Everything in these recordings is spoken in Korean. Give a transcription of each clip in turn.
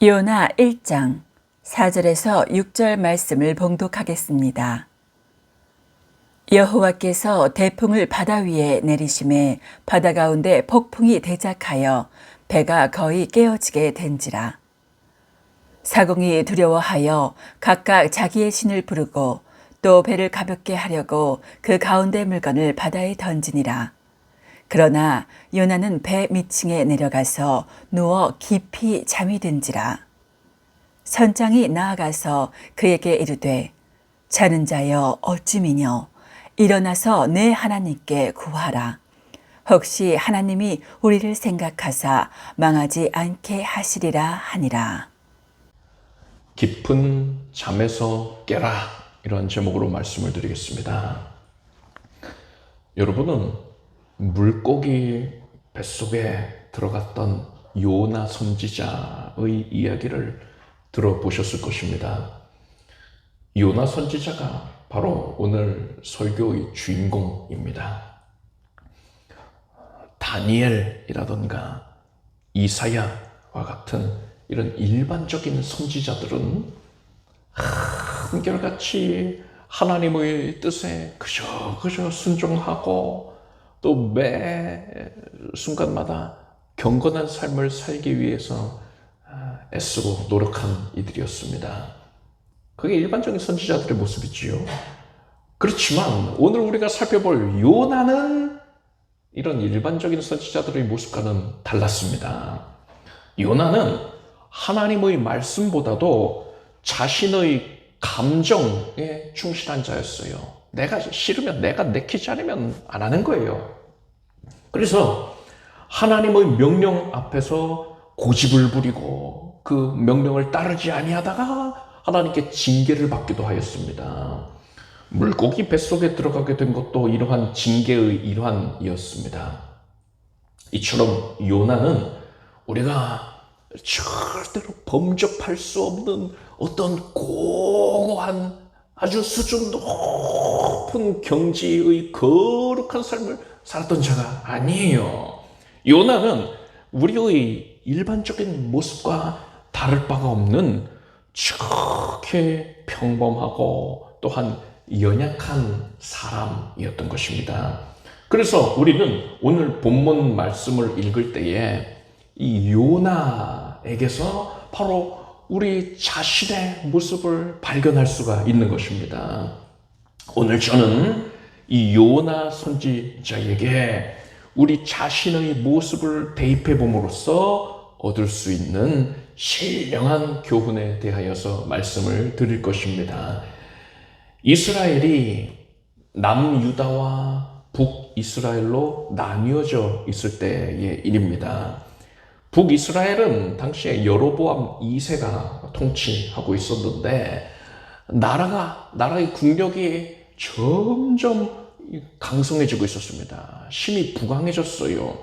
요나 1장 4절에서 6절 말씀을 봉독하겠습니다. 여호와께서 대풍을 바다 위에 내리심에 바다 가운데 폭풍이 대작하여 배가 거의 깨어지게 된지라. 사공이 두려워하여 각각 자기의 신을 부르고 또 배를 가볍게 하려고 그 가운데 물건을 바다에 던지니라. 그러나 요나는 배 밑층에 내려가서 누워 깊이 잠이 든지라. 선장이 나아가서 그에게 이르되 자는 자여 어찌 미뇨 일어나서 내 하나님께 구하라. 혹시 하나님이 우리를 생각하사 망하지 않게 하시리라 하니라. 깊은 잠에서 깨라, 이런 제목으로 말씀을 드리겠습니다. 여러분은 물고기 뱃속에 들어갔던 요나 선지자의 이야기를 들어보셨을 것입니다. 요나 선지자가 바로 오늘 설교의 주인공입니다. 다니엘이라던가 이사야와 같은 이런 일반적인 선지자들은 한결같이 하나님의 뜻에 그저 순종하고 또 매 순간마다 경건한 삶을 살기 위해서 애쓰고 노력한 이들이었습니다. 그게 일반적인 선지자들의 모습이지요. 그렇지만 오늘 우리가 살펴볼 요나는 이런 일반적인 선지자들의 모습과는 달랐습니다. 요나는 하나님의 말씀보다도 자신의 감정에 충실한 자였어요. 내가 싫으면, 내가 내키지 않으면 안 하는 거예요. 그래서 하나님의 명령 앞에서 고집을 부리고 그 명령을 따르지 아니하다가 하나님께 징계를 받기도 하였습니다. 물고기 뱃속에 들어가게 된 것도 이러한 징계의 일환이었습니다. 이처럼 요나는 우리가 절대로 범접할 수 없는 어떤 고고한 아주 수준 높은 경지의 거룩한 삶을 살았던 자가 아니에요. 요나는 우리의 일반적인 모습과 다를 바가 없는 지극히 평범하고 또한 연약한 사람이었던 것입니다. 그래서 우리는 오늘 본문 말씀을 읽을 때에 이 요나에게서 바로 우리 자신의 모습을 발견할 수가 있는 것입니다. 오늘 저는 이 요나 선지자에게 우리 자신의 모습을 대입해 봄으로써 얻을 수 있는 신령한 교훈에 대하여서 말씀을 드릴 것입니다. 이스라엘이 남유다와 북이스라엘로 나뉘어져 있을 때의 일입니다. 북이스라엘은 당시에 여로보암 2세가 통치하고 있었는데 나라의 국력이 점점 강성해지고 있었습니다. 힘이 부강해졌어요.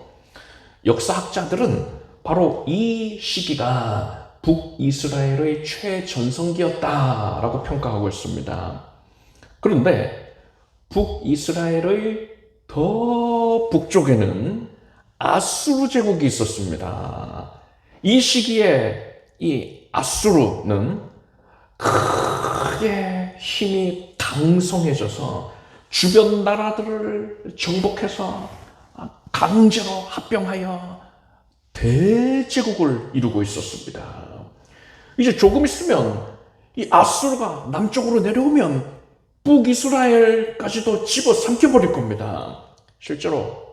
역사학자들은 바로 이 시기가 북이스라엘의 최전성기였다라고 평가하고 있습니다. 그런데 북이스라엘의 더 북쪽에는 아수르 제국이 있었습니다. 이 시기에 이 아수르는 크게 힘이 강성해져서 주변 나라들을 정복해서 강제로 합병하여 대제국을 이루고 있었습니다. 이제 조금 있으면 이 아수르가 남쪽으로 내려오면 북이스라엘까지도 집어삼켜버릴 겁니다. 실제로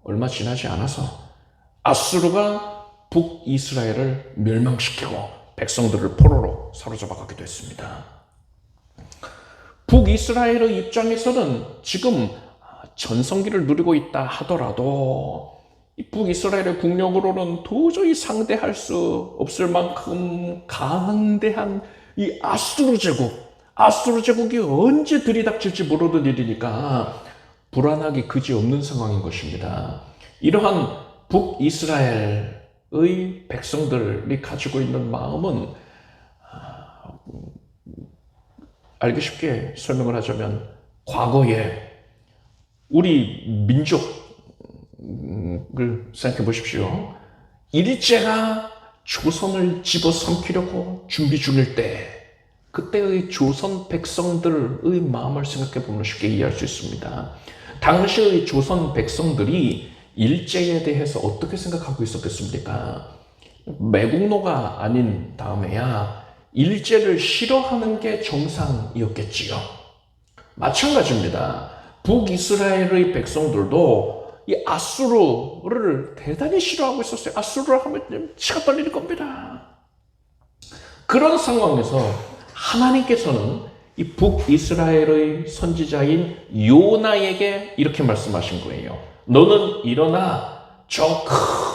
얼마 지나지 않아서 아수르가 북이스라엘을 멸망시키고 백성들을 포로로 사로잡아가기도 했습니다. 북이스라엘의 입장에서는 지금 전성기를 누리고 있다 하더라도 이 북이스라엘의 국력으로는 도저히 상대할 수 없을 만큼 강대한 이 아수르 제국이 언제 들이닥칠지 모르는 일이니까 불안하기 그지없는 상황인 것입니다. 이러한 북이스라엘의 백성들이 가지고 있는 마음은 알기 쉽게 설명을 하자면 과거에 우리 민족을 생각해 보십시오. 일제가 조선을 집어삼키려고 준비 중일 때 그때의 조선 백성들의 마음을 생각해 보면 쉽게 이해할 수 있습니다. 당시의 조선 백성들이 일제에 대해서 어떻게 생각하고 있었겠습니까? 매국노가 아닌 다음에야 일제를 싫어하는 게 정상이었겠지요. 마찬가지입니다. 북이스라엘의 백성들도 이 아수르를 대단히 싫어하고 있었어요. 아수르를 하면 치가 떨릴 겁니다. 그런 상황에서 하나님께서는 이 북이스라엘의 선지자인 요나에게 이렇게 말씀하신 거예요. 너는 일어나 저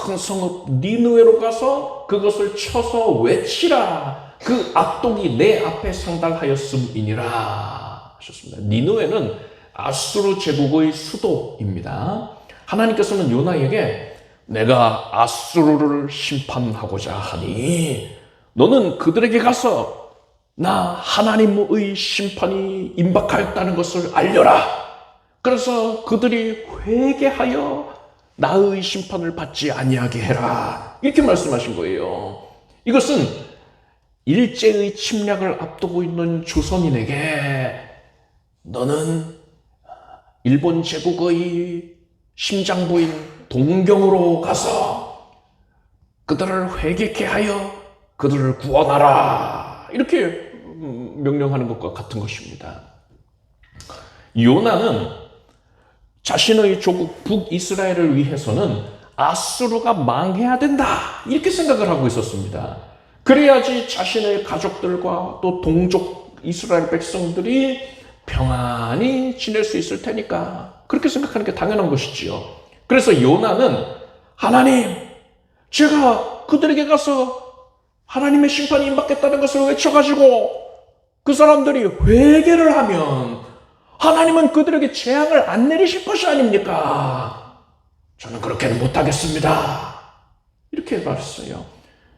큰 성읍 니느웨로 가서 그것을 쳐서 외치라. 그 악독이 내 앞에 상달하였음이니라 하셨습니다. 니느웨는 아수르 제국의 수도입니다. 하나님께서는 요나에게 내가 아수르를 심판하고자 하니 너는 그들에게 가서 나 하나님의 심판이 임박하였다는 것을 알려라. 그래서 그들이 회개하여 나의 심판을 받지 아니하게 해라. 이렇게 말씀하신 거예요. 이것은 일제의 침략을 앞두고 있는 조선인에게 너는 일본 제국의 심장부인 동경으로 가서 그들을 회개케 하여 그들을 구원하라. 이렇게 명령하는 것과 같은 것입니다. 요나는 자신의 조국 북이스라엘을 위해서는 아수르가 망해야 된다. 이렇게 생각을 하고 있었습니다. 그래야지 자신의 가족들과 또 동족 이스라엘 백성들이 평안히 지낼 수 있을 테니까 그렇게 생각하는 게 당연한 것이지요. 그래서 요나는 하나님, 제가 그들에게 가서 하나님의 심판이 임박했다는 것을 외쳐가지고 그 사람들이 회개를 하면 하나님은 그들에게 재앙을 안 내리실 것이 아닙니까? 저는 그렇게는 못하겠습니다. 이렇게 말했어요.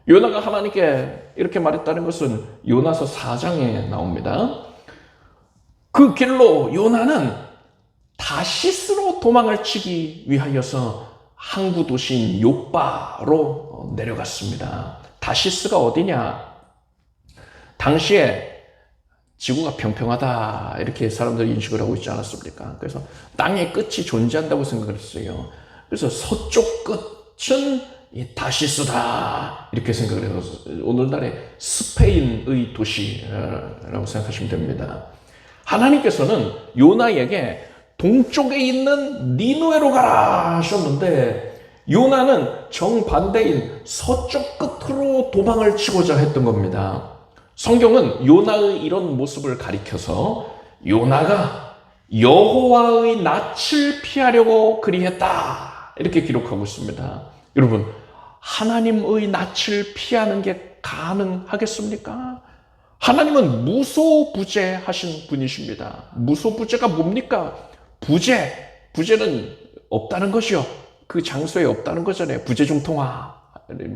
요나가 하나님께 이렇게 말했다는 것은 요나서 4장에 나옵니다. 그 길로 요나는 다시스로 도망을 치기 위하여서 항구 도시인 요빠로 내려갔습니다. 다시스가 어디냐? 당시에 지구가 평평하다 이렇게 사람들이 인식을 하고 있지 않았습니까? 그래서 땅의 끝이 존재한다고 생각을 했어요. 그래서 서쪽 끝은 이 다시스다 이렇게 생각을 해서 오늘날의 스페인의 도시라고 생각하시면 됩니다. 하나님께서는 요나에게 동쪽에 있는 니느웨로 가라 하셨는데 요나는 정반대인 서쪽 끝으로 도망을 치고자 했던 겁니다. 성경은 요나의 이런 모습을 가리켜서 요나가 여호와의 낯을 피하려고 그리했다 이렇게 기록하고 있습니다. 여러분, 하나님의 낯을 피하는 게 가능하겠습니까? 하나님은 무소부재하신 분이십니다. 무소부재가 뭡니까? 부재는 없다는 것이요. 그 장소에 없다는 거잖아요. 부재중통화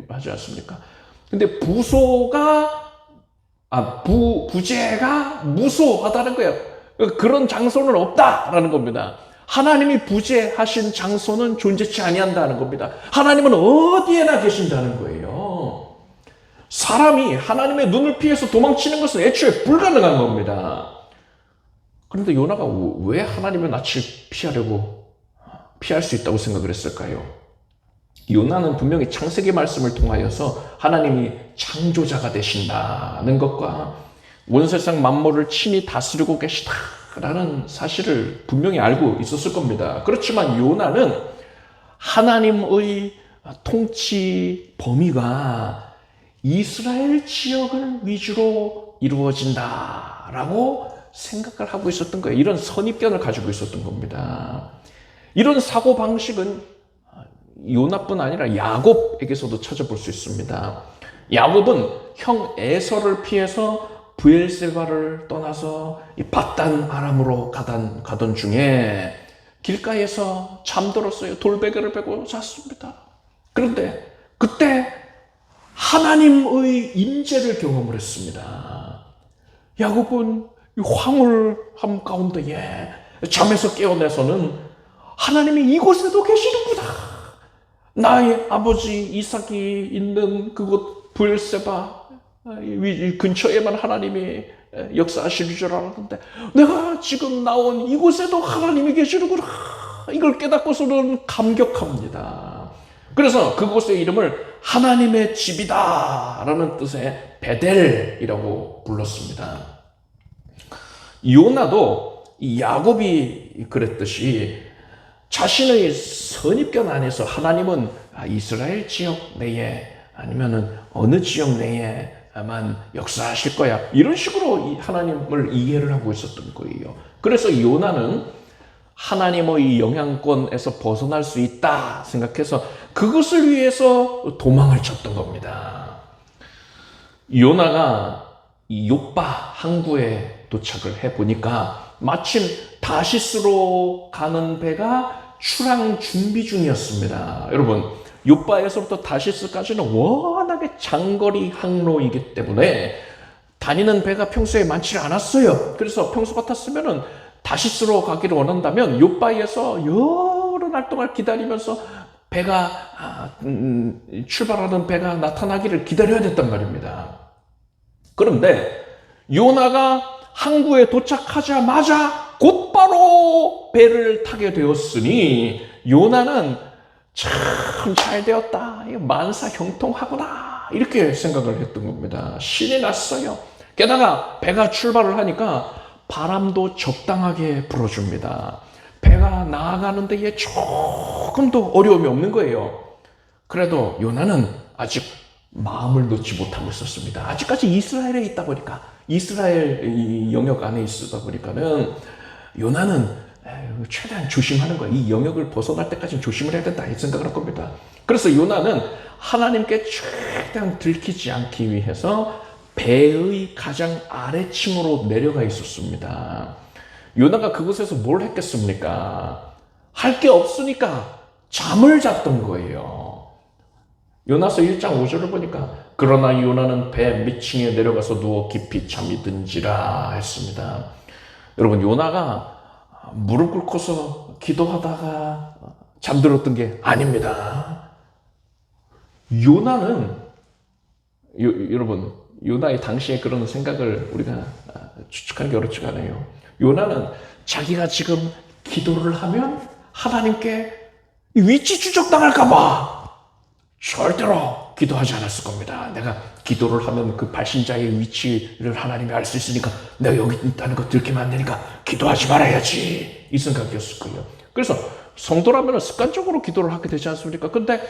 하지 않습니까? 근데 부재가 무소하다는 거예요. 그런 장소는 없다라는 겁니다. 하나님이 부재하신 장소는 존재치 아니한다는 겁니다. 하나님은 어디에나 계신다는 거예요. 사람이 하나님의 눈을 피해서 도망치는 것은 애초에 불가능한 겁니다. 그런데 요나가 왜 하나님의 낯을 피할 수 있다고 생각을 했을까요? 요나는 분명히 창세기 말씀을 통하여서 하나님이 창조자가 되신다는 것과 온 세상 만물을 친히 다스리고 계시다라는 사실을 분명히 알고 있었을 겁니다. 그렇지만 요나는 하나님의 통치 범위가 이스라엘 지역을 위주로 이루어진다라고 생각을 하고 있었던 거예요. 이런 선입견을 가지고 있었던 겁니다. 이런 사고방식은 요나뿐 아니라 야곱에게서도 찾아볼 수 있습니다. 야곱은 형 에서를 피해서 브엘세바를 떠나서 이 밧단 아람으로 가던 중에 길가에서 잠들었어요. 돌베개를 베고 잤습니다. 그런데 그때 하나님의 임재를 경험을 했습니다. 야곱은 황홀함 가운데에 잠에서 깨어나서는 하나님이 이곳에도 계시는구나. 나의 아버지 이삭이 있는 그곳 브엘세바 이 근처에만 하나님이 역사하시는 줄 알았는데 내가 지금 나온 이곳에도 하나님이 계시는구나. 이걸 깨닫고서는 감격합니다. 그래서 그곳의 이름을 하나님의 집이다 라는 뜻의 베델이라고 불렀습니다. 요나도 야곱이 그랬듯이 자신의 선입견 안에서 하나님은 이스라엘 지역 내에 아니면은 어느 지역 내에만 역사하실 거야, 이런 식으로 하나님을 이해를 하고 있었던 거예요. 그래서 요나는 하나님의 영향권에서 벗어날 수 있다 생각해서 그것을 위해서 도망을 쳤던 겁니다. 요나가 욥바 항구에 도착을 해보니까 마침 다시스로 가는 배가 출항 준비 중이었습니다. 여러분, 욥바에서부터 다시스까지는 워낙에 장거리 항로이기 때문에 다니는 배가 평소에 많지 않았어요. 그래서 평소 같았으면은 다시스로 가기를 원한다면 욥바에서 여러 날 동안 기다리면서 배가 출발하는 배가 나타나기를 기다려야 됐단 말입니다. 그런데 요나가 항구에 도착하자마자 곧바로 배를 타게 되었으니 요나는 참 잘 되었다, 만사 형통하구나, 이렇게 생각을 했던 겁니다. 신이 났어요. 게다가 배가 출발을 하니까 바람도 적당하게 불어줍니다. 배가 나아가는 데에 조금도 어려움이 없는 거예요. 그래도 요나는 아직 마음을 놓지 못하고 있었습니다. 아직까지 이스라엘에 있다 보니까, 이스라엘 영역 안에 있다 보니까는 요나는 최대한 조심하는 거예요. 이 영역을 벗어날 때까지는 조심을 해야 된다, 이 생각을 할 겁니다. 그래서 요나는 하나님께 최대한 들키지 않기 위해서 배의 가장 아래층으로 내려가 있었습니다. 요나가 그곳에서 뭘 했겠습니까? 할 게 없으니까 잠을 잤던 거예요. 요나서 1장 5절을 보니까 그러나 요나는 배 밑층에 내려가서 누워 깊이 잠이 든지라 했습니다. 여러분, 요나가 무릎 꿇고서 기도하다가 잠들었던 게 아닙니다. 요나는 여러분, 요나의 당시에 그런 생각을 우리가 추측하는 게 어렵지가 않아요. 요나는 자기가 지금 기도를 하면 하나님께 위치 추적당할까봐 절대로 기도하지 않았을 겁니다. 내가 기도를 하면 그 발신자의 위치를 하나님이 알 수 있으니까 내가 여기 있다는 거 들키면 안 되니까 기도하지 말아야지, 이 생각이었을 거예요. 그래서 성도라면 습관적으로 기도를 하게 되지 않습니까? 근데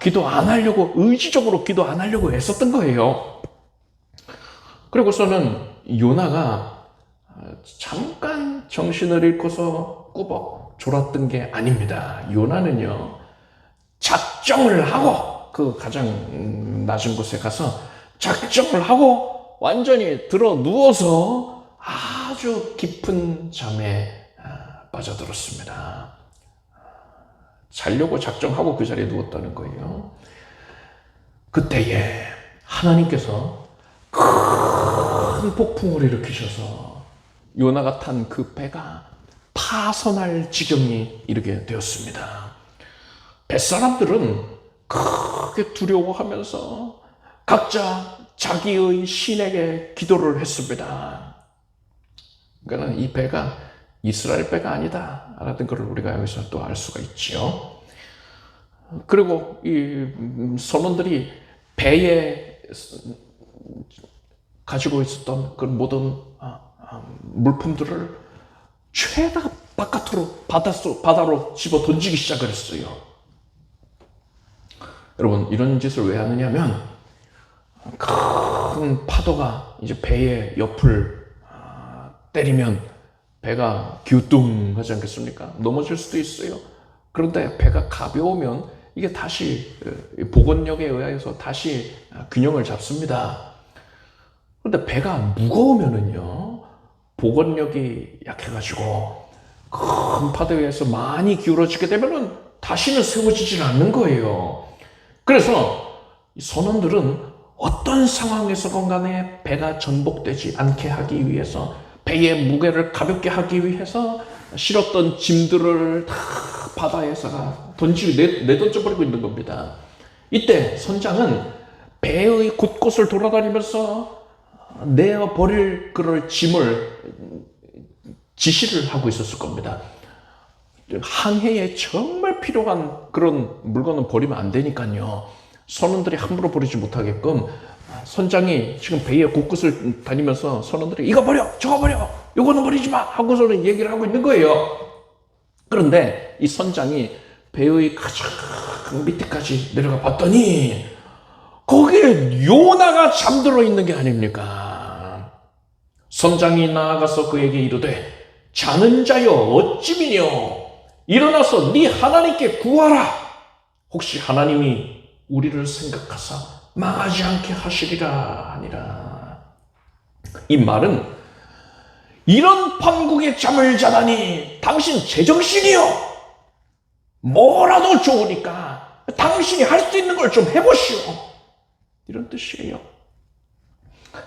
기도 안 하려고, 의지적으로 기도 안 하려고 애썼던 거예요. 그리고서는 요나가 잠깐 정신을 잃고서 꾸벅 졸았던 게 아닙니다. 요나는요, 작정을 하고 그 가장 낮은 곳에 가서 작정을 하고 완전히 들어 누워서 아주 깊은 잠에 빠져들었습니다. 자려고 작정하고 그 자리에 누웠다는 거예요. 그때에 하나님께서 큰 폭풍을 일으키셔서 요나가 탄 그 배가 파선할 지경이 이르게 되었습니다. 뱃사람들은 크게 두려워하면서 각자 자기의 신에게 기도를 했습니다. 그러니까 이 배가 이스라엘 배가 아니다 라는 것을 우리가 여기서 또 알 수가 있지요. 그리고 이 선원들이 배에 가지고 있었던 그 모든 물품들을 죄다 바깥으로 바다로 집어 던지기 시작을 했어요. 여러분, 이런 짓을 왜 하느냐면 큰 파도가 이제 배의 옆을 때리면 배가 기우뚱하지 않겠습니까? 넘어질 수도 있어요. 그런데 배가 가벼우면 이게 다시 복원력에 의해서 다시 균형을 잡습니다. 그런데 배가 무거우면은요, 복원력이 약해가지고 큰 파도에 의해서 많이 기울어지게 되면은 다시는 세워지질 않는 거예요. 그래서 선원들은 어떤 상황에서건 간에 배가 전복되지 않게 하기 위해서, 배의 무게를 가볍게 하기 위해서 실었던 짐들을 다 바다에다가 내던져버리고 있는 겁니다. 이때 선장은 배의 곳곳을 돌아다니면서 내어 버릴 그럴 짐을 지시를 하고 있었을 겁니다. 항해에 정말 필요한 그런 물건은 버리면 안 되니까요. 선원들이 함부로 버리지 못하게끔 선장이 지금 배의 곳곳을 다니면서 선원들이 이거 버려, 저거 버려, 요거는 버리지 마 하고서는 얘기를 하고 있는 거예요. 그런데 이 선장이 배의 가장 밑에까지 내려가 봤더니 거기에 요나가 잠들어 있는 게 아닙니까? 선장이 나아가서 그에게 이르되 자는 자여 어찌미뇨 일어나서 네 하나님께 구하라. 혹시 하나님이 우리를 생각하사 망하지 않게 하시리라 하니라. 이 말은 이런 판국에 잠을 자다니 당신 제정신이요. 뭐라도 좋으니까 당신이 할 수 있는 걸 좀 해보시오. 이런 뜻이에요.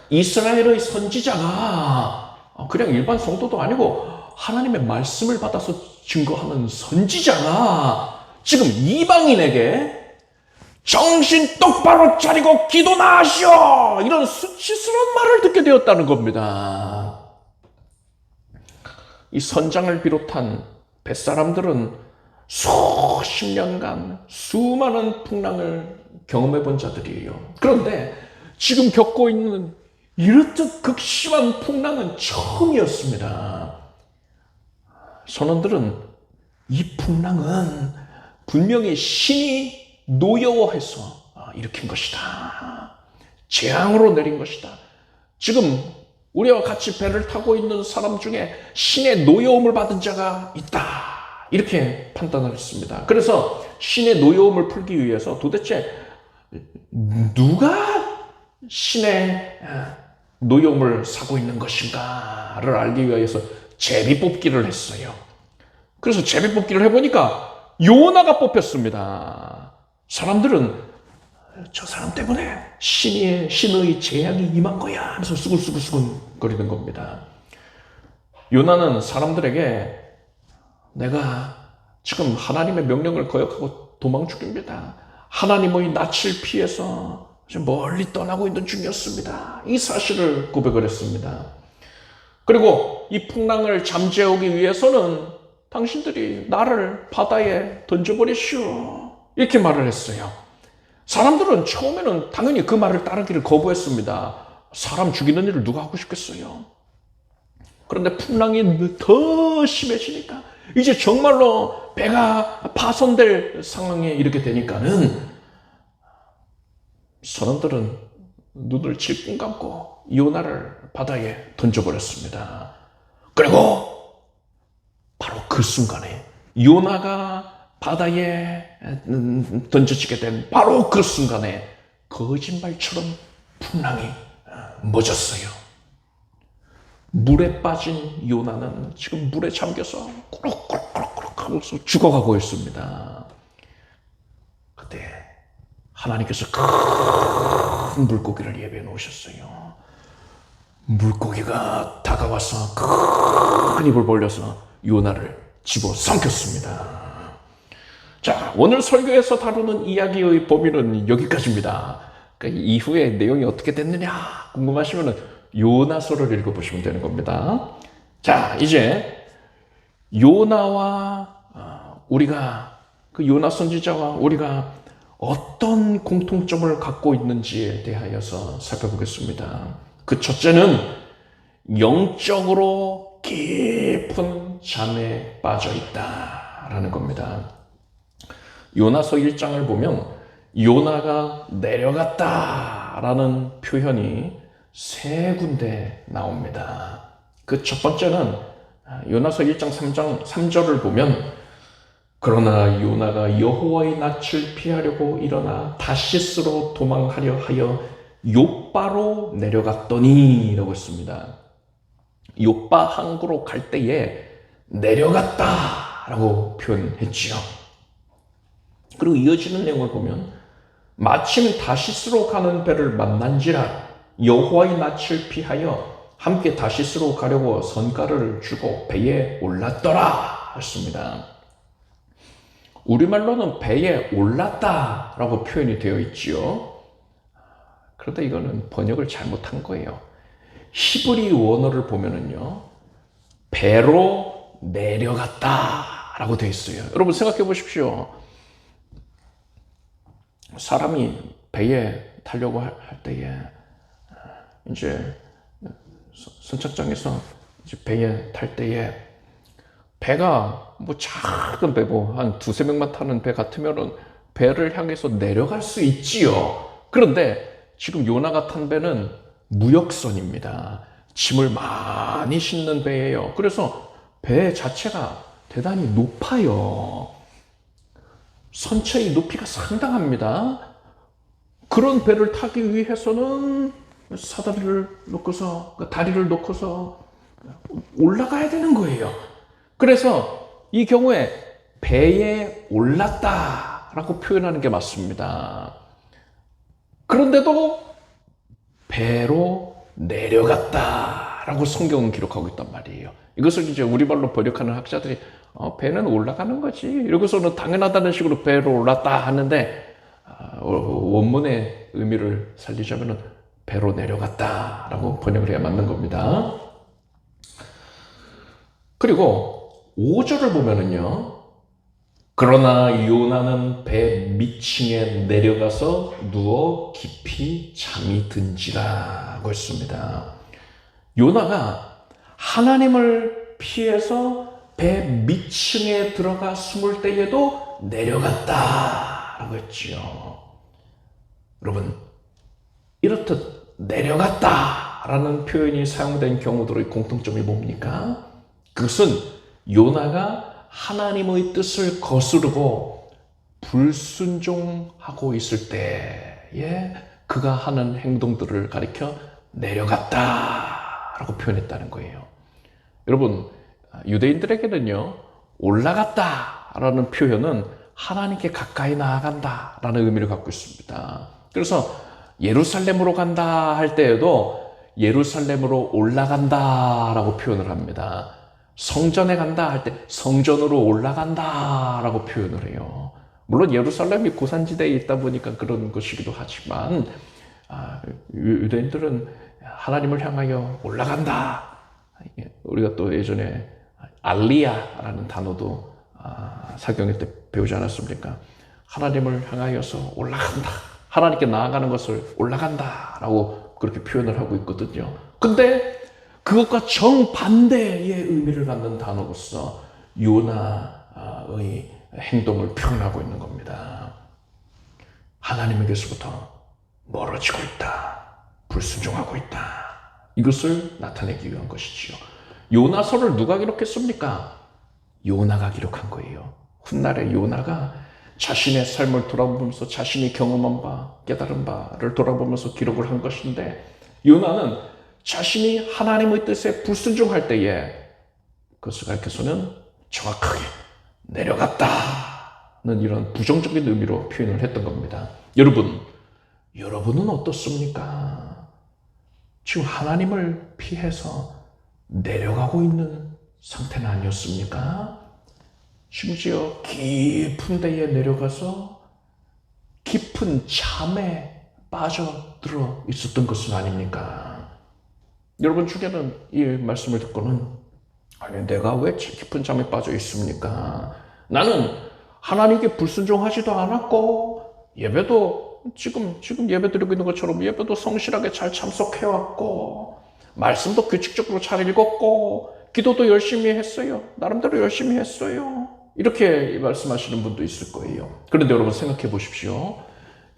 이스라엘의 선지자가 그냥 일반 성도도 아니고 하나님의 말씀을 받아서 증거하는 선지자가 지금 이방인에게 정신 똑바로 차리고 기도나 하시오! 이런 수치스러운 말을 듣게 되었다는 겁니다. 이 선장을 비롯한 뱃사람들은 수십 년간 수많은 풍랑을 경험해 본 자들이에요. 그런데 지금 겪고 있는 이렇듯 극심한 풍랑은 처음이었습니다. 선원들은 이 풍랑은 분명히 신이 노여워해서 일으킨 것이다. 재앙으로 내린 것이다. 지금 우리와 같이 배를 타고 있는 사람 중에 신의 노여움을 받은 자가 있다. 이렇게 판단을 했습니다. 그래서 신의 노여움을 풀기 위해서 도대체 누가 신의 노여움을 사고 있는 것인가를 알기 위해서 제비뽑기를 했어요. 그래서 제비뽑기를 해보니까 요나가 뽑혔습니다. 사람들은 저 사람 때문에 신의 재앙이 임한 거야 하면서 수근수근거리는 겁니다. 요나는 사람들에게 내가 지금 하나님의 명령을 거역하고 도망 중입니다. 하나님의 낯을 피해서 멀리 떠나고 있는 중이었습니다. 이 사실을 고백을 했습니다. 그리고 이 풍랑을 잠재우기 위해서는 당신들이 나를 바다에 던져버리시오. 이렇게 말을 했어요. 사람들은 처음에는 당연히 그 말을 따르기를 거부했습니다. 사람 죽이는 일을 누가 하고 싶겠어요. 그런데 풍랑이 더 심해지니까 이제 정말로 배가 파손될 상황에 이르게 되니까는 선원들은 눈을 질끈 감고 요나를 바다에 던져버렸습니다. 그리고 바로 그 순간에 요나가 바다에 던져지게 된 바로 그 순간에 거짓말처럼 풍랑이 멎었어요. 물에 빠진 요나는 지금 물에 잠겨서 꾸룩꾸룩꾸룩 하면서 죽어가고 있습니다. 그때 하나님께서 큰 물고기를 예배해 놓으셨어요. 물고기가 다가와서 큰 입을 벌려서 요나를 집어삼켰습니다. 자, 오늘 설교에서 다루는 이야기의 범위는 여기까지입니다. 그러니까 이후에 내용이 어떻게 됐느냐 궁금하시면 요나서를 읽어보시면 되는 겁니다. 자, 이제 요나와 우리가 그 요나 선지자와 우리가 어떤 공통점을 갖고 있는지에 대하여서 살펴보겠습니다. 그 첫째는 영적으로 깊은 잠에 빠져 있다라는 겁니다. 요나서 1장을 보면 요나가 내려갔다라는 표현이 세 군데 나옵니다. 그 첫 번째는 요나서 1장 3절을 보면 그러나 요나가 여호와의 낯을 피하려고 일어나 다시스로 도망하려 하여 욥바로 내려갔더니 라고 했습니다. 욥바 항구로 갈 때에 내려갔다라고 표현했지요. 그리고 이어지는 내용을 보면 마침 다시스로 가는 배를 만난지라 여호와의 낯을 피하여 함께 다시스로 가려고 선가를 주고 배에 올랐더라 했습니다. 우리말로는 배에 올랐다라고 표현이 되어 있지요. 그런데 이거는 번역을 잘못한 거예요. 히브리 원어를 보면은요, 배로 내려갔다라고 되어 있어요. 여러분 생각해 보십시오. 사람이 배에 타려고 할 때에 이제 선착장에서 이제 배에 탈 때에 배가 뭐 작은 배고 한 두세 명만 타는 배 같으면은 배를 향해서 내려갈 수 있지요. 그런데 지금 요나가 탄 배는 무역선입니다. 짐을 많이 싣는 배예요. 그래서 배 자체가 대단히 높아요. 선체의 높이가 상당합니다. 그런 배를 타기 위해서는 사다리를 놓고서, 다리를 놓고서 올라가야 되는 거예요. 그래서 이 경우에 배에 올랐다라고 표현하는 게 맞습니다. 그런데도 배로 내려갔다라고 성경은 기록하고 있단 말이에요. 이것을 이제 우리말로 번역하는 학자들이 배는 올라가는 거지, 이러고서는 당연하다는 식으로 배로 올랐다 하는데, 원문의 의미를 살리자면 배로 내려갔다라고 번역을 해야 맞는 겁니다. 그리고 5절을 보면은요, 그러나 요나는 배 밑층에 내려가서 누워 깊이 잠이 든지라고 했습니다. 요나가 하나님을 피해서 배 밑층에 들어가 숨을 때에도 내려갔다라고 했지요. 여러분, 이렇듯 내려갔다라는 표현이 사용된 경우들의 공통점이 뭡니까? 그것은 요나가 하나님의 뜻을 거스르고 불순종하고 있을 때에 그가 하는 행동들을 가리켜 내려갔다라고 표현했다는 거예요. 여러분, 유대인들에게는요, 올라갔다라는 표현은 하나님께 가까이 나아간다라는 의미를 갖고 있습니다. 그래서 예루살렘으로 간다 할 때에도 예루살렘으로 올라간다라고 표현을 합니다. 성전에 간다 할 때 성전으로 올라간다라고 표현을 해요. 물론 예루살렘이 고산지대에 있다 보니까 그런 것이기도 하지만 유대인들은 하나님을 향하여 올라간다. 우리가 또 예전에 알리야라는 단어도 사경일 때 배우지 않았습니까? 하나님을 향하여서 올라간다. 하나님께 나아가는 것을 올라간다라고 그렇게 표현을 하고 있거든요. 근데 그것과 정반대의 의미를 갖는 단어로서 요나의 행동을 표현하고 있는 겁니다. 하나님에게서부터 멀어지고 있다. 불순종하고 있다. 이것을 나타내기 위한 것이지요. 요나서를 누가 기록했습니까? 요나가 기록한 거예요. 훗날에 요나가 자신의 삶을 돌아보면서 자신이 경험한 바, 깨달은 바를 돌아보면서 기록을 한 것인데, 요나는 자신이 하나님의 뜻에 불순종할 때에 그것을 가리켜서는 정확하게 내려갔다는 이런 부정적인 의미로 표현을 했던 겁니다. 여러분은 어떻습니까? 지금 하나님을 피해서 내려가고 있는 상태는 아니었습니까? 심지어 깊은 데에 내려가서 깊은 잠에 빠져들어 있었던 것은 아닙니까? 여러분 중에는 이 말씀을 듣고는 아니, 내가 왜 깊은 잠에 빠져 있습니까? 나는 하나님께 불순종하지도 않았고, 예배도 지금 예배 드리고 있는 것처럼 예배도 성실하게 잘 참석해왔고, 말씀도 규칙적으로 잘 읽었고, 기도도 열심히 했어요. 나름대로 열심히 했어요. 이렇게 말씀하시는 분도 있을 거예요. 그런데 여러분 생각해 보십시오.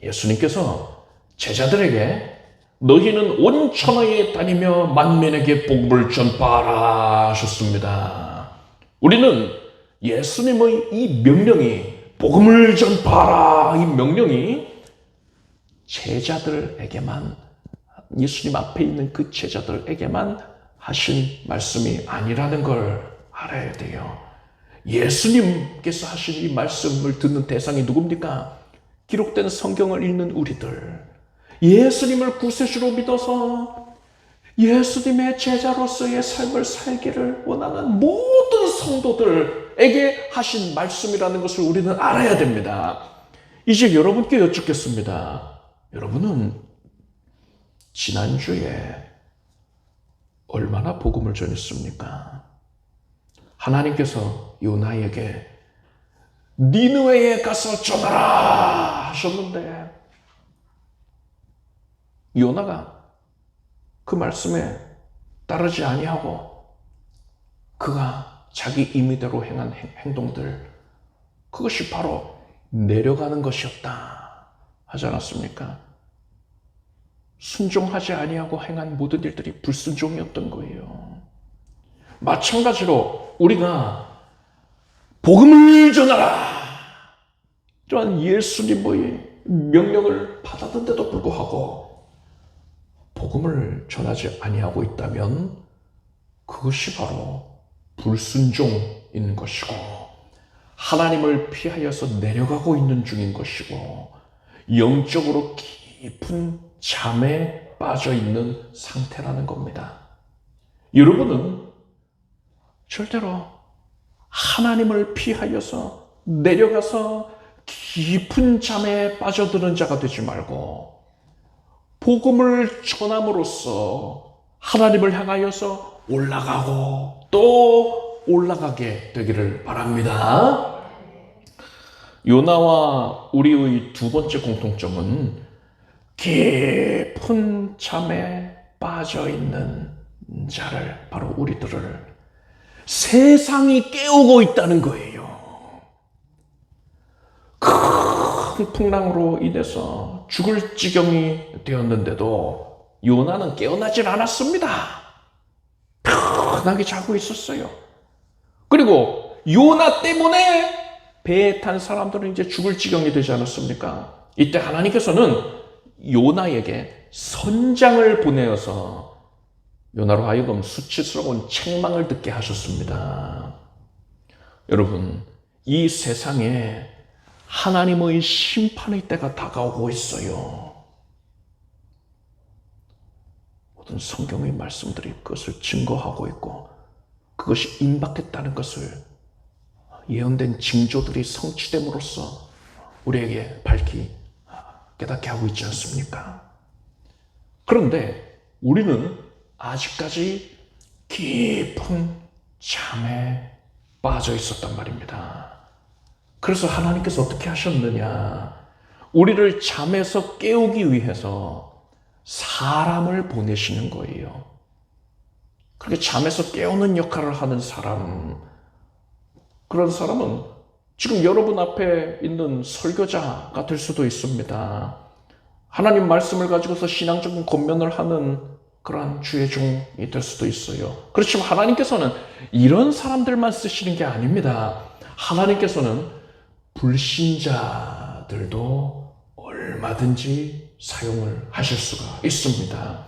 예수님께서 제자들에게 너희는 온 천하에 다니며 만민에게 복음을 전파하라 하셨습니다. 우리는 예수님의 이 명령이, 복음을 전파하라, 이 명령이 제자들에게만, 예수님 앞에 있는 그 제자들에게만 하신 말씀이 아니라는 걸 알아야 돼요. 예수님께서 하신 이 말씀을 듣는 대상이 누굽니까? 기록된 성경을 읽는 우리들, 예수님을 구세주로 믿어서 예수님의 제자로서의 삶을 살기를 원하는 모든 성도들에게 하신 말씀이라는 것을 우리는 알아야 됩니다. 이제 여러분께 여쭙겠습니다. 여러분은 지난주에 얼마나 복음을 전했습니까? 하나님께서 요나에게 니느웨에 가서 전하라 하셨는데 요나가 그 말씀에 따르지 아니하고 그가 자기 임의대로 행한 행동들, 그것이 바로 내려가는 것이었다 하지 않았습니까? 순종하지 아니하고 행한 모든 일들이 불순종이었던 거예요. 마찬가지로 우리가 복음을 전하라 또한 예수님의 명령을 받았는데도 불구하고 복음을 전하지 아니하고 있다면 그것이 바로 불순종인 것이고 하나님을 피하여서 내려가고 있는 중인 것이고 영적으로 깊은 잠에 빠져 있는 상태라는 겁니다. 여러분은 절대로 하나님을 피하여서 내려가서 깊은 잠에 빠져드는 자가 되지 말고 복음을 전함으로써 하나님을 향하여서 올라가고 또 올라가게 되기를 바랍니다. 요나와 우리의 두 번째 공통점은 깊은 잠에 빠져 있는 자를, 바로 우리들을 세상이 깨우고 있다는 거예요. 큰 풍랑으로 인해서 죽을 지경이 되었는데도 요나는 깨어나질 않았습니다. 편하게 자고 있었어요. 그리고 요나 때문에 배에 탄 사람들은 이제 죽을 지경이 되지 않았습니까? 이때 하나님께서는 요나에게 선장을 보내어서 요나로 하여금 수치스러운 책망을 듣게 하셨습니다. 여러분, 이 세상에 하나님의 심판의 때가 다가오고 있어요. 모든 성경의 말씀들이 그것을 증거하고 있고 그것이 임박했다는 것을 예언된 징조들이 성취됨으로써 우리에게 밝히 깨닫게 하고 있지 않습니까? 그런데 우리는 아직까지 깊은 잠에 빠져 있었단 말입니다. 그래서 하나님께서 어떻게 하셨느냐? 우리를 잠에서 깨우기 위해서 사람을 보내시는 거예요. 그렇게 잠에서 깨우는 역할을 하는 사람, 그런 사람은 지금 여러분 앞에 있는 설교자가 될 수도 있습니다. 하나님 말씀을 가지고서 신앙적인 권면을 하는 그러한 주의 종이 될 수도 있어요. 그렇지만 하나님께서는 이런 사람들만 쓰시는 게 아닙니다. 하나님께서는 불신자들도 얼마든지 사용을 하실 수가 있습니다.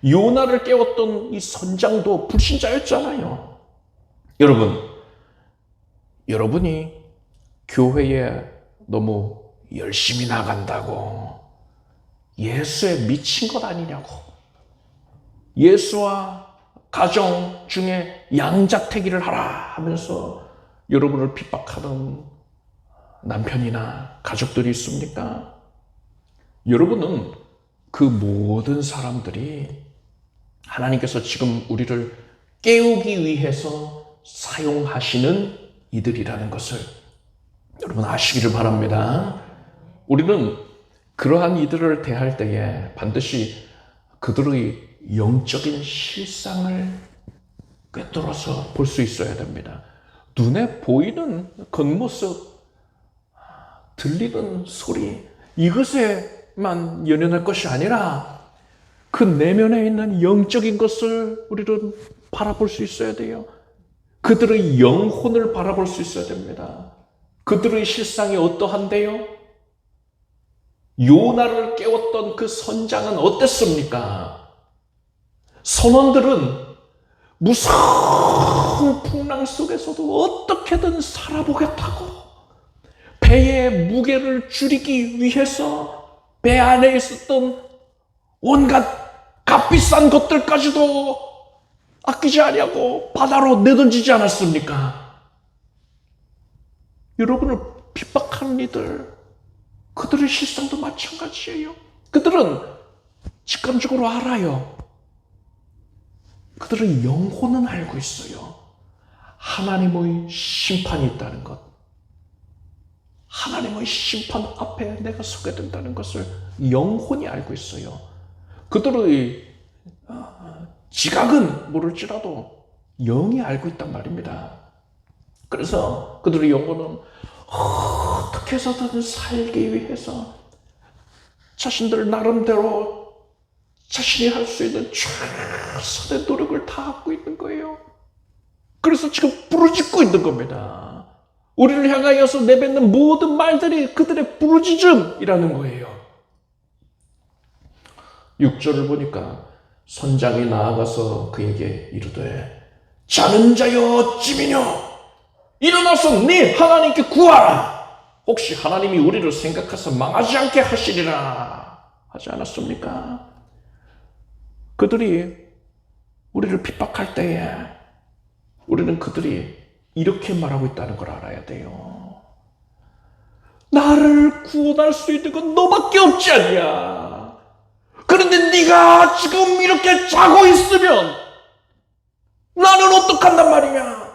요나를 깨웠던 이 선장도 불신자였잖아요. 여러분이 교회에 너무 열심히 나간다고 예수에 미친 것 아니냐고, 예수와 가정 중에 양자택일을 하라 하면서 여러분을 핍박하는 남편이나 가족들이 있습니까? 여러분은 그 모든 사람들이 하나님께서 지금 우리를 깨우기 위해서 사용하시는 이들이라는 것을 여러분 아시기를 바랍니다. 우리는 그러한 이들을 대할 때에 반드시 그들의 영적인 실상을 꿰뚫어서 볼 수 있어야 됩니다. 눈에 보이는 겉모습, 들리는 소리, 이것에만 연연할 것이 아니라 그 내면에 있는 영적인 것을 우리는 바라볼 수 있어야 돼요. 그들의 영혼을 바라볼 수 있어야 됩니다. 그들의 실상이 어떠한데요? 요나를 깨웠던 그 선장은 어땠습니까? 선원들은 무서운 풍랑 속에서도 어떻게든 살아보겠다고 배의 무게를 줄이기 위해서 배 안에 있었던 온갖 값비싼 것들까지도 아끼지 아니하고 바다로 내던지지 않았습니까? 여러분을 핍박하는 이들, 그들의 실상도 마찬가지예요. 그들은 직감적으로 알아요. 그들은 영혼은 알고 있어요. 하나님의 심판이 있다는 것. 하나님의 심판 앞에 내가 서게 된다는 것을 영혼이 알고 있어요. 그들의 지각은 모를지라도 영이 알고 있단 말입니다. 그래서 그들의 영혼은 어떻게 해서든 살기 위해서 자신들 나름대로 자신이 할 수 있는 최선의 노력을 다하고 있는 거예요. 그래서 지금 부르짖고 있는 겁니다. 우리를 향하여서 내뱉는 모든 말들이 그들의 부르짖음이라는 거예요. 6절을 보니까 선장이 나아가서 그에게 이르되 자는 자여 어찌미뇨 일어나서 네 하나님께 구하라. 혹시 하나님이 우리를 생각해서 망하지 않게 하시리라 하지 않았습니까? 그들이 우리를 핍박할 때에 우리는 그들이 이렇게 말하고 있다는 걸 알아야 돼요. 나를 구원할 수 있는 건 너밖에 없지 않냐. 그런데 네가 지금 이렇게 자고 있으면 나는 어떡한단 말이냐.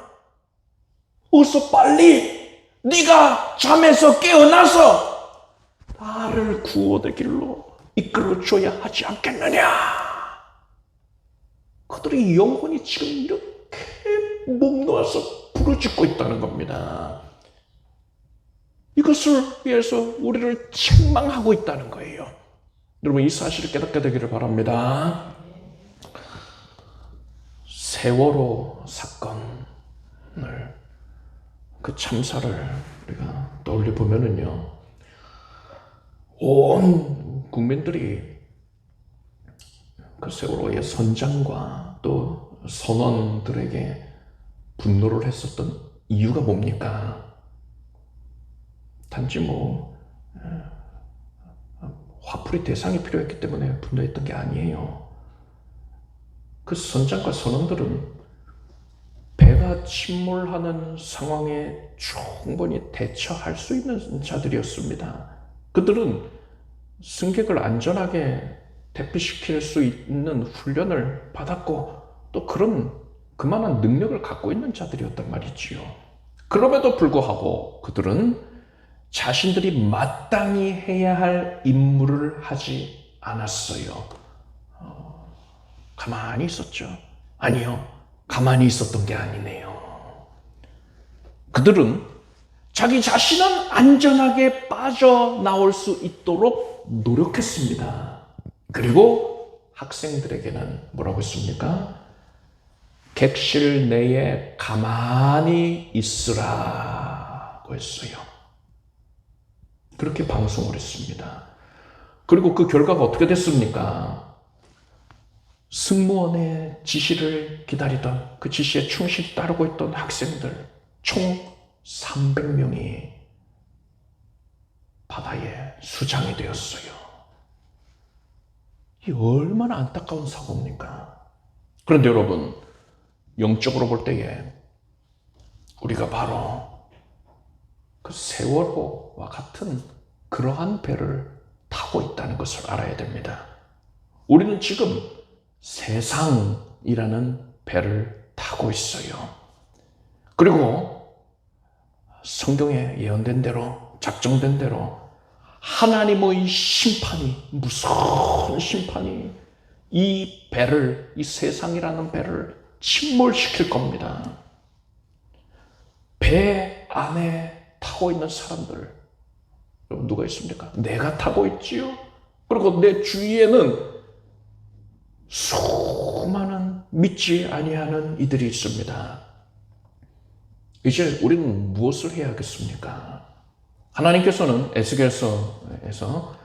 어서 빨리 네가 잠에서 깨어나서 나를 구원의 길로 이끌어줘야 하지 않겠느냐. 그들의 영혼이 지금 이렇게 목 놓아서 부르짖고 있다는 겁니다. 이것을 위해서 우리를 책망하고 있다는 거예요. 여러분 이 사실을 깨닫게 되기를 바랍니다. 세월호 사건을 그 참사를 우리가 떠올려 보면은요, 온 국민들이 그 세월호의 선장과 또 선원들에게 분노를 했었던 이유가 뭡니까? 단지 화풀이 대상이 필요했기 때문에 분노했던 게 아니에요. 그 선장과 선원들은 배가 침몰하는 상황에 충분히 대처할 수 있는 자들이었습니다. 그들은 승객을 안전하게 대피시킬 수 있는 훈련을 받았고 또 그만한 능력을 갖고 있는 자들이었단 말이지요. 그럼에도 불구하고 그들은 자신들이 마땅히 해야 할 임무를 하지 않았어요. 가만히 있었죠. 아니요, 가만히 있었던 게 아니네요. 그들은 자기 자신은 안전하게 빠져나올 수 있도록 노력했습니다. 그리고 학생들에게는 뭐라고 했습니까? 객실 내에 가만히 있으라고 했어요. 그렇게 방송을 했습니다. 그리고 그 결과가 어떻게 됐습니까? 승무원의 지시를 기다리던, 그 지시에 충실히 따르고 있던 학생들 총 300명이 바다에 수장이 되었어요. 이 얼마나 안타까운 사고입니까? 그런데 여러분, 영적으로 볼 때에 우리가 바로 그 세월호와 같은 그러한 배를 타고 있다는 것을 알아야 됩니다. 우리는 지금 세상이라는 배를 타고 있어요. 그리고 성경에 예언된 대로, 작정된 대로 하나님의 심판이, 무서운 심판이 이 배를, 이 세상이라는 배를 침몰시킬 겁니다. 배 안에 타고 있는 사람들, 여러분 누가 있습니까? 내가 타고 있지요. 그리고 내 주위에는 수많은 믿지 아니하는 이들이 있습니다. 이제 우리는 무엇을 해야 하겠습니까? 하나님께서는 에스겔서에서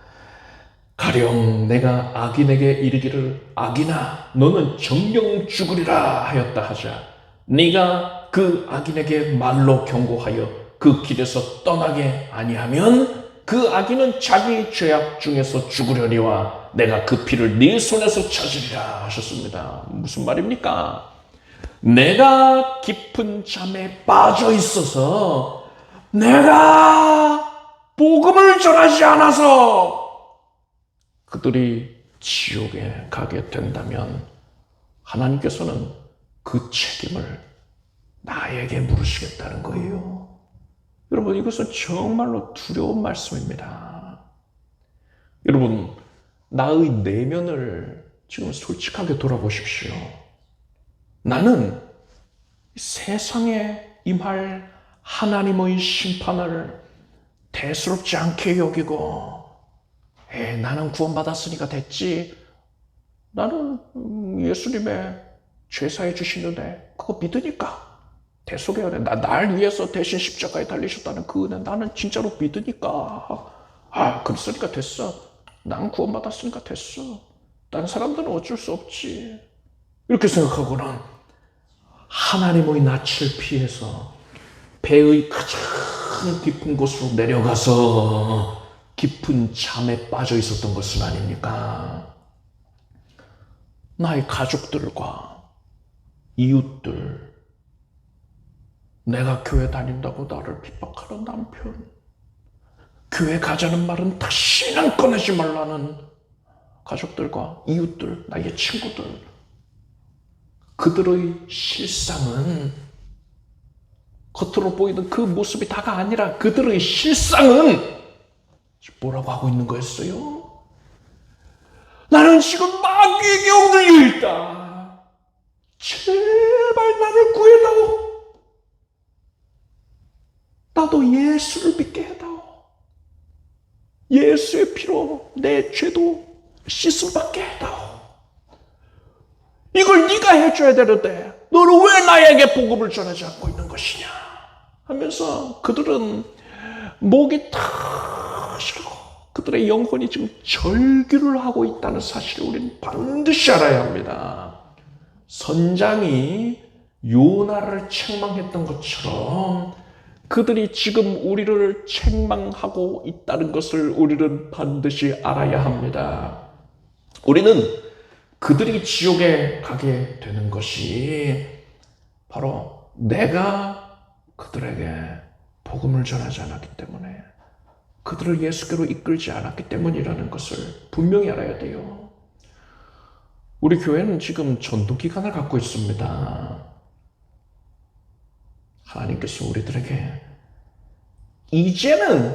가령 내가 악인에게 이르기를 악인아 너는 정령 죽으리라 하였다 하자 네가 그 악인에게 말로 경고하여 그 길에서 떠나게 아니하면 그 악인은 자기 죄악 중에서 죽으려니와 내가 그 피를 네 손에서 찾으리라 하셨습니다. 무슨 말입니까? 내가 깊은 잠에 빠져 있어서 내가 복음을 전하지 않아서 그들이 지옥에 가게 된다면 하나님께서는 그 책임을 나에게 물으시겠다는 거예요. 여러분, 이것은 정말로 두려운 말씀입니다. 여러분, 나의 내면을 지금 솔직하게 돌아보십시오. 나는 세상에 임할 하나님의 심판을 대수롭지 않게 여기고, 나는 구원받았으니까 됐지. 나는 예수님의 죄사해 주시는데 그거 믿으니까 대속해야 돼. 날 위해서 대신 십자가에 달리셨다는 그 은혜 나는 진짜로 믿으니까. 그랬으니까 됐어. 난 구원받았으니까 됐어. 다른 사람들은 어쩔 수 없지. 이렇게 생각하고는 하나님의 낯을 피해서 배의 가장 깊은 곳으로 내려가서 깊은 잠에 빠져 있었던 것은 아닙니까? 나의 가족들과 이웃들, 내가 교회 다닌다고 나를 핍박하는 남편, 교회 가자는 말은 다시는 꺼내지 말라는 가족들과 이웃들, 나의 친구들, 그들의 실상은, 겉으로 보이는 그 모습이 다가 아니라 그들의 실상은 뭐라고 하고 있는 거였어요? 나는 지금 마귀에게 엉들려 있다. 제발 나를 구해다오. 나도 예수를 믿게 해다오. 예수의 피로 내 죄도 씻음받게 해다오. 이걸 네가 해줘야 되는데 너는 왜 나에게 복음을 전하지 않고 있는 것이냐 하면서 그들은 목이 다 시리고 그들의 영혼이 지금 절규를 하고 있다는 사실을 우리는 반드시 알아야 합니다. 선장이 요나를 책망했던 것처럼 그들이 지금 우리를 책망하고 있다는 것을 우리는 반드시 알아야 합니다. 우리는 그들이 지옥에 가게 되는 것이 바로 내가 그들에게 복음을 전하지 않았기 때문에, 그들을 예수께로 이끌지 않았기 때문이라는 것을 분명히 알아야 돼요. 우리 교회는 지금 전도 기간을 갖고 있습니다. 하나님께서 우리들에게 이제는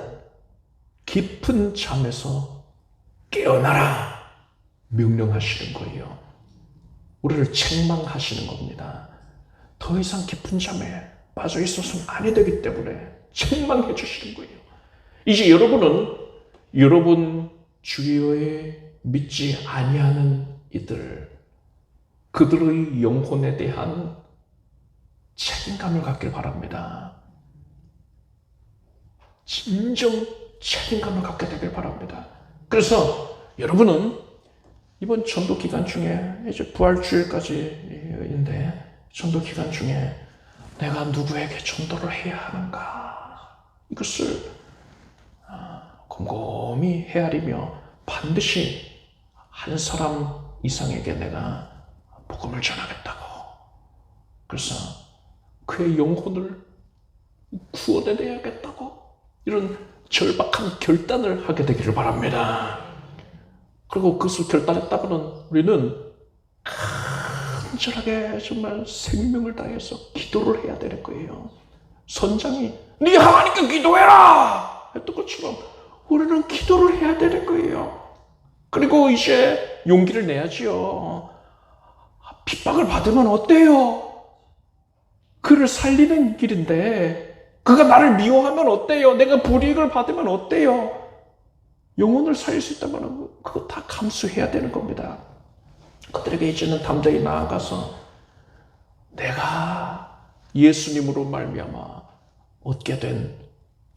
깊은 잠에서 깨어나라 명령하시는 거예요. 우리를 책망하시는 겁니다. 더 이상 깊은 잠에 빠져 있어서는 아니 되기 때문에 책망해 주시는 거예요. 이제 여러분은 여러분 주위에 믿지 아니하는 이들, 그들의 영혼에 대한 책임감을 갖길 바랍니다. 진정 책임감을 갖게 되길 바랍니다. 그래서 여러분은 이번 전도 기간 중에 이제 부활주일까지인데 전도 기간 중에 내가 누구에게 전도를 해야 하는가, 이것을 곰곰이 헤아리며 반드시 한 사람 이상에게 내가 복음을 전하겠다고, 그래서 그의 영혼을 구원해내야겠다고 이런 절박한 결단을 하게 되기를 바랍니다. 그리고 그것을 결단했다면 우리는 간절하게 정말 생명을 다해서 기도를 해야 되는 거예요. 선장이 네 하나님께 기도해라 했던 것처럼 우리는 기도를 해야 되는 거예요. 그리고 이제 용기를 내야지요. 핍박을 받으면 어때요? 그를 살리는 길인데 그가 나를 미워하면 어때요? 내가 불이익을 받으면 어때요? 영혼을 살릴 수 있다면 그거 다 감수해야 되는 겁니다. 그들에게 이제는 담대히 나아가서 내가 예수님으로 말미암아 얻게 된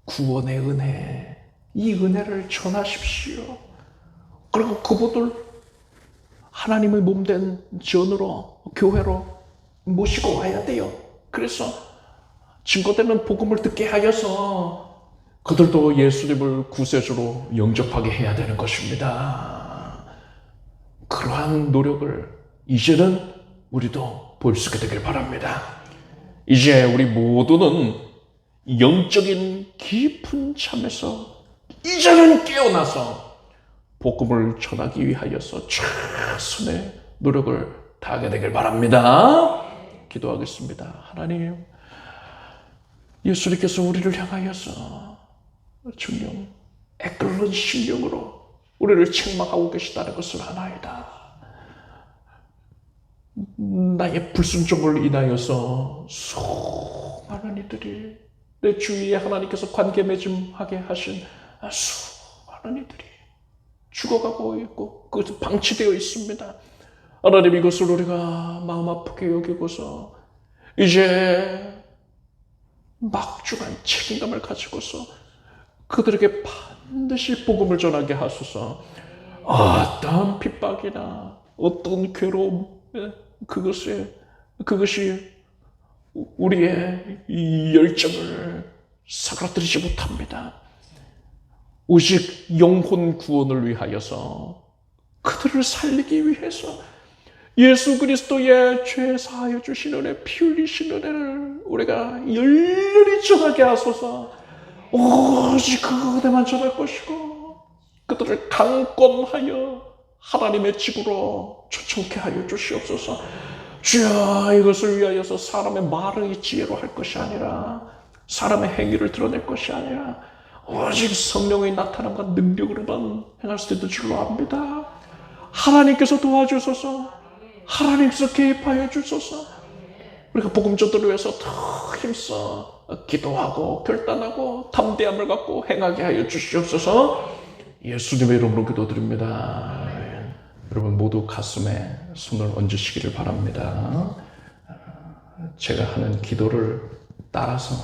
구원의 은혜, 이 은혜를 전하십시오. 그리고 그분들 하나님의 몸된 전으로, 교회로 모시고 와야 돼요. 그래서 증거되는 복음을 듣게 하여서 그들도 예수님을 구세주로 영접하게 해야 되는 것입니다. 그러한 노력을 이제는 우리도 볼 수 있게 되길 바랍니다. 이제 우리 모두는 영적인 깊은 잠에서 이제는 깨어나서 복음을 전하기 위하여서 최선의 노력을 다하게 되길 바랍니다. 기도하겠습니다. 하나님, 예수님께서 우리를 향하여서 정녕 애끓는 심령으로 우리를 책망하고 계시다는 것을 아나이다. 나의 불순종을 인하여서 수많은 이들이 내 주위에 하나님께서 관계 맺음하게 하신 수많은 이들이 죽어가고 있고 그것이 방치되어 있습니다. 하나님, 이것을 우리가 마음 아프게 여기고서 이제 막중한 책임감을 가지고서 그들에게 반드시 복음을 전하게 하소서. 어떤 핍박이나 어떤 괴로움, 그것이 우리의 이 열정을 사그라뜨리지 못합니다. 오직 영혼 구원을 위하여서 그들을 살리기 위해서 예수 그리스도의 죄 사하여 주신 은혜, 피 흘리신 은혜를 우리가 열렬히 전하게 하소서. 오직 그 은혜만 전할 것이고 그들을 강권하여 하나님의 집으로 초청케 하여 주시옵소서. 주여, 이것을 위하여서 사람의 말의 지혜로 할 것이 아니라 사람의 행위를 드러낼 것이 아니라 오직 성령의 나타남과 능력으로만 행할 수 있는 줄로 압니다. 하나님께서 도와주소서. 하나님께서 개입하여 주소서. 우리가 복음전도를 위해서 더 힘써 기도하고 결단하고 담대함을 갖고 행하게 하여 주시옵소서. 예수님의 이름으로 기도드립니다. 여러분 모두 가슴에 손을 얹으시기를 바랍니다. 제가 하는 기도를 따라서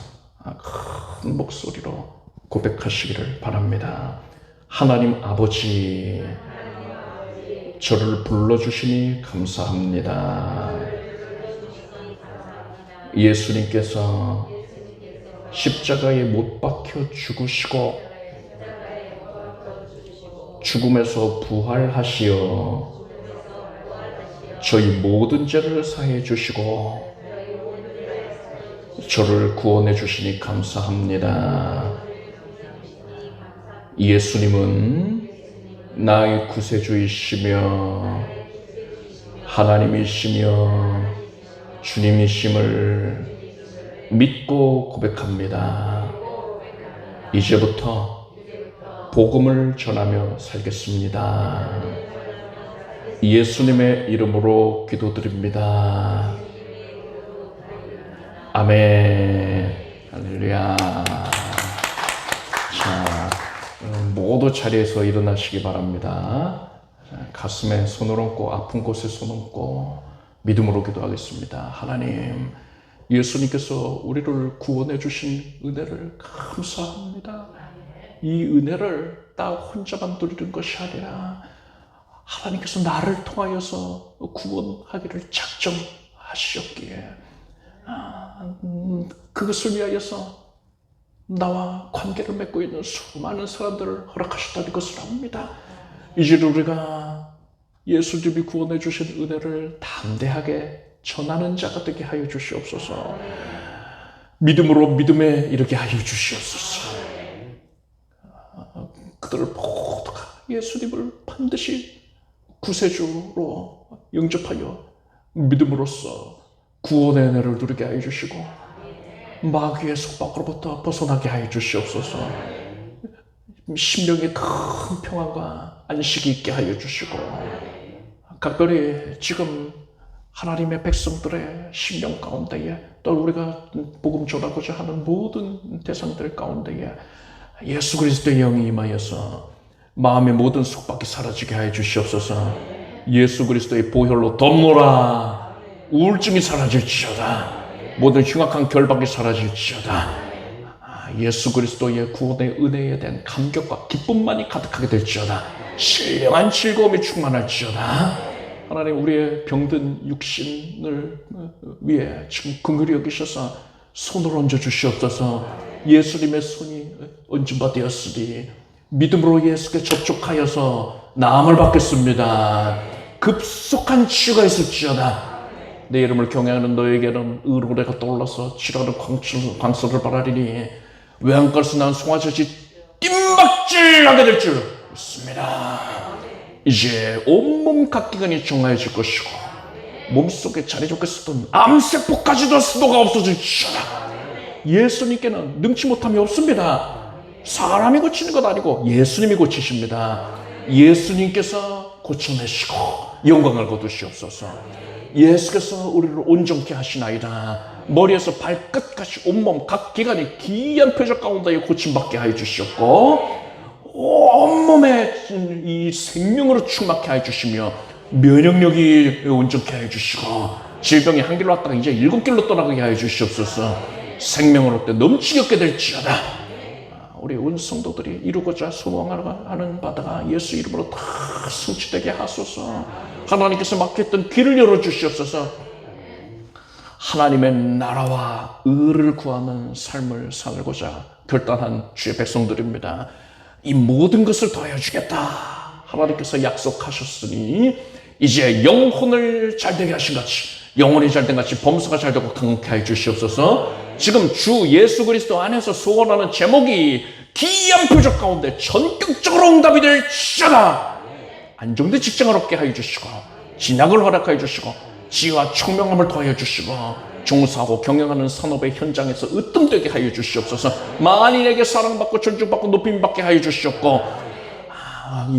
큰 목소리로 고백하시기를 바랍니다. 하나님 아버지, 저를 불러주시니 감사합니다. 예수님께서 십자가에 못 박혀 죽으시고 죽음에서 부활하시어 저희 모든 죄를 사해 주시고 저를 구원해 주시니 감사합니다. 예수님은 나의 구세주이시며 하나님이시며 주님이심을 믿고 고백합니다. 이제부터 복음을 전하며 살겠습니다. 예수님의 이름으로 기도드립니다. 아멘. 할렐루야. 자, 모두 자리에서 일어나시기 바랍니다. 가슴에 손을 얹고 아픈 곳에 손 얹고 믿음으로 기도하겠습니다. 하나님, 예수님께서 우리를 구원해 주신 은혜를 감사합니다. 이 은혜를 나 혼자만 누리는 것이 아니라 하나님께서 나를 통하여서 구원하기를 작정하셨기에 그것을 위하여서 나와 관계를 맺고 있는 수많은 사람들을 허락하셨다는 것을 압니다. 이제 우리가 예수님이 구원해 주신 은혜를 담대하게 전하는 자가 되게 하여 주시옵소서. 믿음으로 믿음에 이르게 하여 주시옵소서. 그들을 모두가 예수님을 반드시 구세주로 영접하여 믿음으로써 구원의 은혜를 누리게 하여 주시고 마귀의 속박으로부터 벗어나게 하여 주시옵소서. 심령의 큰 평안과 안식이 있게 하여 주시고 각별히 지금 하나님의 백성들의 심령 가운데에 또 우리가 복음 전하고자 하는 모든 대상들 가운데에 예수 그리스도의 영이 임하여서 마음의 모든 속박이 사라지게 하여 주시옵소서. 예수 그리스도의 보혈로 덮노라. 우울증이 사라질지어다. 모든 흉악한 결박이 사라질지어다. 예수 그리스도의 구원의 은혜에 대한 감격과 기쁨만이 가득하게 될지어다. 신령한 즐거움이 충만할지어다. 하나님, 우리의 병든 육신을 위해 지금 긍휼히 여기셔서 손을 얹어 주시옵소서. 예수님의 손이 얹은 바 되었으니 믿음으로 예수께 접촉하여서 나음을 받겠습니다. 급속한 치유가 있을지어다. 내 이름을 경외하는 너에게는 의로래가 떠올라서 지라는 광설을 바라리니 외양간에서 난 송아지같이 뜀박질하게 될 줄 믿습니다. 이제 온몸 각기관이 정화해질 것이고 몸속에 자리 잡고 있었던 암세포까지도 수도가 없어질지어다. 예수님께는 능치 못함이 없습니다. 사람이 고치는 것 아니고 예수님이 고치십니다. 예수님께서 고쳐내시고 영광을 거두시옵소서. 예수께서 우리를 온전케 하시나이다. 머리에서 발끝까지 온몸 각 기관이 기이한 표적 가운데 고침받게 하여 주시옵고 온몸에 이 생명으로 충만케 하여 주시며 면역력이 온전케 하여 주시고 질병이 한 길로 왔다가 이제 7길로 떠나가게 하여 주시옵소서. 생명으로 때 넘치게 얻게 될지어다. 우리 온 성도들이 이루고자 소망하는 바다가 예수 이름으로 다 성취되게 하소서. 하나님께서 막혔던 길을 열어주시옵소서. 하나님의 나라와 의를 구하는 삶을 살고자 결단한 주의 백성들입니다. 이 모든 것을 더하여 주겠다 하나님께서 약속하셨으니 이제 영혼을 잘되게 하신 같이 영혼이 잘된 같이 범사가 잘되고 강하게 하여 주시옵소서. 지금 주 예수 그리스도 안에서 소원하는 제목이 기이한 표적 가운데 전격적으로 응답이 될지어다. 안정된 직장을 얻게 하여 주시고 진학을 허락하여 주시고 지혜와 총명함을 더하여 주시고 종사하고 경영하는 산업의 현장에서 으뜸되게 하여 주시옵소서. 만인에게 사랑받고 존중받고 높임받게 하여 주시옵고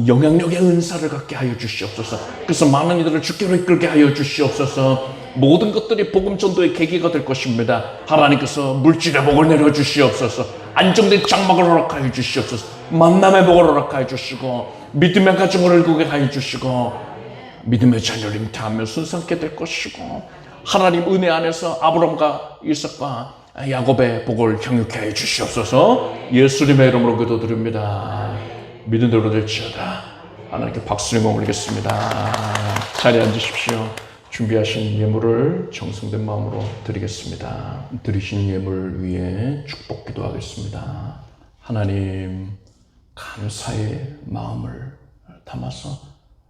영향력의 은사를 갖게 하여 주시옵소서. 그래서 많은 이들을 주께로 이끌게 하여 주시옵소서. 모든 것들이 복음 전도의 계기가 될 것입니다. 하나님께서 물질의 복을 내려주시옵소서. 안정된 장막을 허락하여 주시옵소서. 만남의 복을 허락하여 주시고 믿음의 가정을 이루게 하여 주시고 믿음의 자녀를 잉태하며 순상케 될 것이고 하나님 은혜 안에서 아브라함과 이삭과 야곱의 복을 향유케 하여 주시옵소서. 예수님의 이름으로 기도드립니다. 믿은 대로 될지어다. 하나님께 박수를 올리겠습니다. 자리에 앉으십시오. 준비하신 예물을 정성된 마음으로 드리겠습니다. 드리신 예물 위에 축복 기도하겠습니다. 하나님, 감사의 마음을 담아서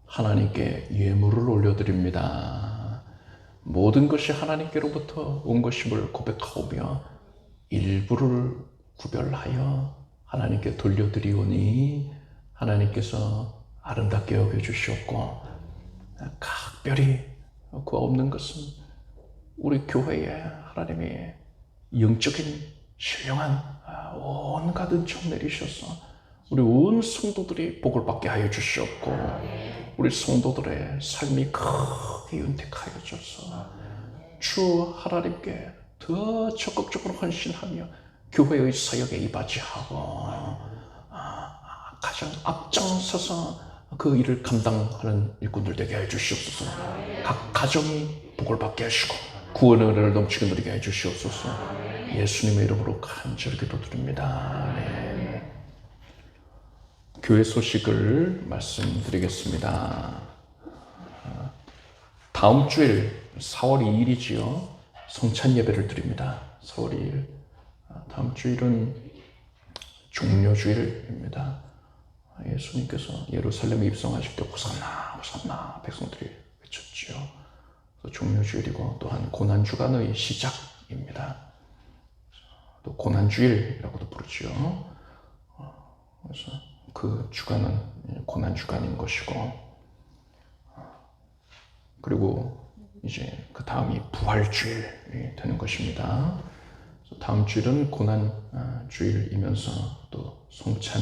하나님께 예물을 올려드립니다. 모든 것이 하나님께로부터 온 것임을 고백하오며 일부를 구별하여 하나님께 돌려드리오니 하나님께서 아름답게 여겨주시옵고 각별히 그 없는 것은 우리 교회에 하나님이 영적인 신령한 온갖 은총 내리셔서 우리 온 성도들이 복을 받게 하여 주시옵고 우리 성도들의 삶이 크게 윤택하여 줘서 주 하나님께 더 적극적으로 헌신하며 교회의 사역에 이바지하고 가장 앞장서서 그 일을 감당하는 일꾼들 되게 해주시옵소서. 각 가정이 복을 받게 하시고 구원의 은혜를 넘치게 누리게 해주시옵소서. 예수님의 이름으로 간절히 기도드립니다. 아멘. 교회 소식을 말씀드리겠습니다. 다음 주일 4월 2일이지요. 성찬 예배를 드립니다. 4월 2일. 다음 주일은 종려주일입니다. 예수님께서 예루살렘에 입성하실 때 호산나 호산나 백성들이 외쳤지요. 종려주일이고 또한 고난주간의 시작입니다. 또 고난주일이라고도 부르지요. 그래서 그 주간은 고난주간인 것이고 그리고 이제 그 다음이 부활주일이 되는 것입니다. 다음 주일은 고난주일이면서 또 성찬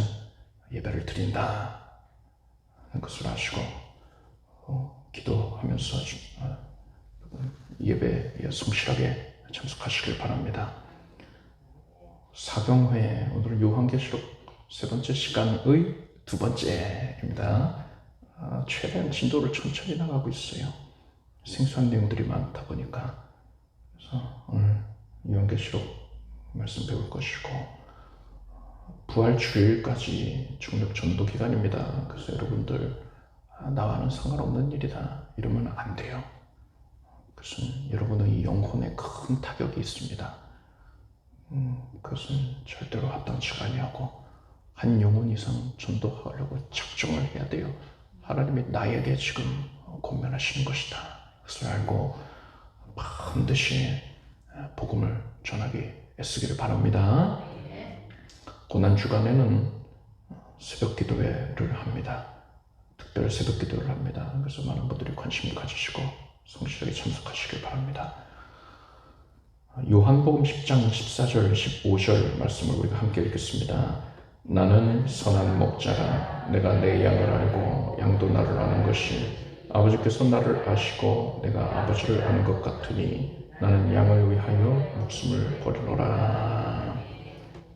예배를 드린다 하는 것을 아시고 기도하면서 예배에 성실하게 참석하시길 바랍니다. 사경회 오늘 요한계시록 3번째 시간의 2번째입니다. 최대한 진도를 천천히 나가고 있어요. 생소한 내용들이 많다 보니까 그래서 오늘 요한계시록 말씀 배울 것이고 부활주일까지 중력 전도 기간입니다. 그래서 여러분들 나와는 상관없는 일이다 이러면 안 돼요. 그것은 여러분의 영혼에 큰 타격이 있습니다. 그것은 절대로 합당치가 아니하고 한 영혼 이상 전도하려고 작정을 해야 돼요. 하나님이 나에게 지금 권면하시는 것이다. 그것을 알고 반드시 복음을 전하기 애쓰기를 바랍니다. 고난주간에는 새벽 기도회를 합니다. 특별 새벽 기도를 합니다. 그래서 많은 분들이 관심을 가지시고 성실하게 참석하시길 바랍니다. 요한복음 10장 14절 15절 말씀을 우리가 함께 읽겠습니다. 나는 선한 목자라. 내가 내 양을 알고 양도 나를 아는 것이 아버지께서 나를 아시고 내가 아버지를 아는 것 같으니 나는 양을 위하여 목숨을 버리노라.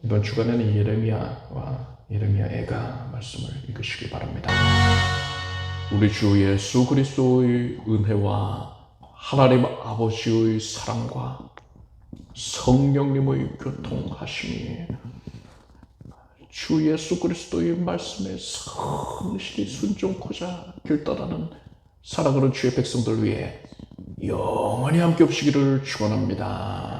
이번 주간에는 예레미야와 예레미야 애가 말씀을 읽으시기 바랍니다. 우리 주 예수 그리스도의 은혜와 하나님 아버지의 사랑과 성령님의 교통하심이 주 예수 그리스도의 말씀에 성실히 순종코자 길 떠나는 사랑하는 주의 백성들 위해 영원히 함께 없으기를 축원합니다.